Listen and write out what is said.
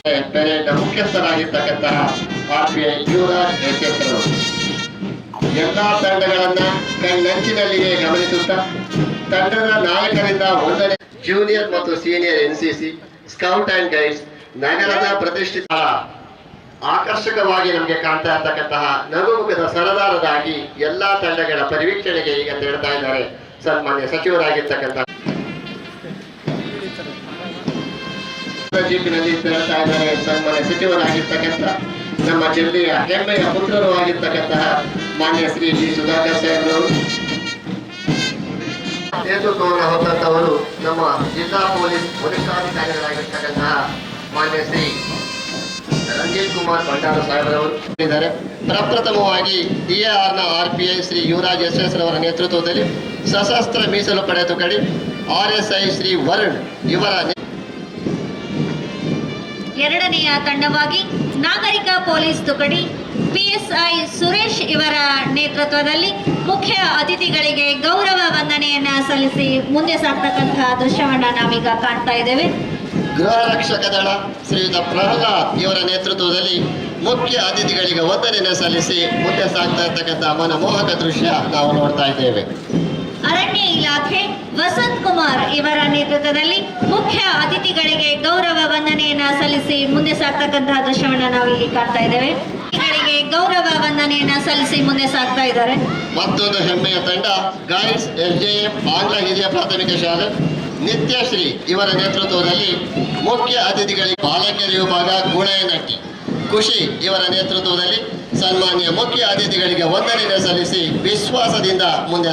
Parade ಮುಖ್ಯಸ್ಥರಾಗಿರ್ತಕ್ಕಂತಹ RPI Yuvraj SS ರವರು ಎಲ್ಲಾ ತಂಡಗಳನ್ನ ಕಣ್ಣಂಚಿನಲ್ಲಿಯೇ ಗಮನಿಸುತ್ತಾ ತಂಡದ ನಾಯಕರಿಂದ ಒಂದನೇ ಜೂನಿಯರ್ ಮತ್ತು senior NCC scout and guides ನಗರದ ಪ್ರತಿಷ್ಠಿತ ಆಕರ್ಷಕವಾಗಿ ನಮಗೆ ಕಾಣ್ತಾ ಇರ್ತಕ್ಕಂತಹ ನಗುಮುಖದ ಸರದಾರರಾಗಿ ಎಲ್ಲಾ ತಂಡಗಳ ಪರಿವೀಕ್ಷಣೆಗೆ ಈಗ ತೆರಳ್ತಾ ಇದ್ದಾರೆ ಸನ್ಮಾನ್ಯ ಸಚಿವರಾಗಿರ್ತಕ್ಕಂತಹ ಜೀಪಿನಲ್ಲಿ ತೆರಳ್ತಾ ಇದ್ದಾರೆ ಸನ್ಮಾನ್ಯ ಸಚಿವರಾಗಿರ್ತಕ್ಕಂಥ ನಮ್ಮ ಜಿಲ್ಲೆಯ ಹೆಮ್ಮೆಯ ಪುತ್ರರು ಆಗಿರ್ತಕ್ಕಂತಹ ಮಾನ್ಯ ಶ್ರೀ ಜಿ ಸುಧಾಕರ್ ಸಾಹೇಬ್ರವರು ನೇತೃತ್ವವನ್ನು ಹೊತ್ತಂತವರು ನಮ್ಮ ಜಿಲ್ಲಾ ಪೊಲೀಸ್ ವರಿಷ್ಠಾಧಿಕಾರಿಗಳಾಗಿರ್ತಕ್ಕಂತಹ ಮಾನ್ಯ ಶ್ರೀ ರಂಜಿತ್ ಕುಮಾರ್ ಭಂಡಾರ ಸಾಹೇಬ್ರವರು ಇದ್ದಾರೆ. ಪ್ರಪ್ರಥಮವಾಗಿ DAR ನ RPI ಶ್ರೀ ಯುವರಾಜ್ SS ರವರ ನೇತೃತ್ವದಲ್ಲಿ ಸಶಸ್ತ್ರ ಮೀಸಲು ಪಡೆ ತುಕಡಿ RSI ಶ್ರೀ ವರುಣ್ ಇವರ ಎರಡನೆಯ ತಂಡವಾಗಿ ನಾಗರಿಕ ಪೊಲೀಸ್ ತುಕಡಿ PSI ಸುರೇಶ್ ಇವರ ನೇತೃತ್ವದಲ್ಲಿ ಮುಖ್ಯ ಅತಿಥಿಗಳಿಗೆ ಗೌರವ ವಂದನೆಯನ್ನ ಸಲ್ಲಿಸಿ ಮುಂದೆ ಸಾಗ್ತಕ್ಕಂತಹ ದೃಶ್ಯವನ್ನ ನಾವೀಗ ಕಾಣ್ತಾ ಇದ್ದೇವೆ. ಗೃಹ ರಕ್ಷಕ ದಳ ಶ್ರೀಯುತ ಪ್ರಹ್ಲಾದ್ ಇವರ ನೇತೃತ್ವದಲ್ಲಿ ಮುಖ್ಯ ಅತಿಥಿಗಳಿಗೆ ವಂದನೆಯನ್ನು ಸಲ್ಲಿಸಿ ಮುಂದೆ ಸಾಗ್ತಾ ಇರ್ತಕ್ಕಂಥ ಮನಮೋಹಕ ದೃಶ್ಯ ನಾವು ನೋಡ್ತಾ ಇದ್ದೇವೆ. ಅರಣ್ಯ ಇಲಾಖೆ ವಸಂತ್ ಕುಮಾರ್ ಇವರ ನೇತೃತ್ವದಲ್ಲಿ ಮುಖ್ಯ ಅತಿಥಿಗಳಿಗೆ ಗೌರವ ವಂದನೆಯನ್ನ ಸಲ್ಲಿಸಿ ಮುಂದೆ ಸಾಗ್ತಕ್ಕಂತಹ ದೃಶ್ಯವನ್ನ ನಾವು ಇಲ್ಲಿ ಕಾಣ್ತಾ ಇದ್ದೇವೆ. ಅತಿಥಿಗಳಿಗೆ ಗೌರವ ವಂದನೆಯನ್ನ ಸಲ್ಲಿಸಿ ಮುಂದೆ ಸಾಗ್ತಾ ಇದ್ದಾರೆ. ಮತ್ತೊಂದು ಹೆಮ್ಮೆಯ ತಂಡ ಗೈಡ್ಸ್ SJF ಆಂಗ್ಲ ಹಿರಿಯ ಪ್ರಾಥಮಿಕ ಶಾಲೆ ನಿತ್ಯಶ್ರೀ ಇವರ ನೇತೃತ್ವದಲ್ಲಿ ಮುಖ್ಯ ಅತಿಥಿಗಳಿಗೆ ಬಾಲಕಿಯರ ವಿಭಾಗ ಗುಣಯನಟ್ಟಿ ಖುಷಿ ಇವರ ನೇತೃತ್ವದಲ್ಲಿ ಸನ್ಮಾನ್ಯ ಮುಖ್ಯ ಅತಿಥಿಗಳಿಗೆ ವಂದನೆಯನ್ನು ಸಲ್ಲಿಸಿ ವಿಶ್ವಾಸದಿಂದ ಮುಂದೆ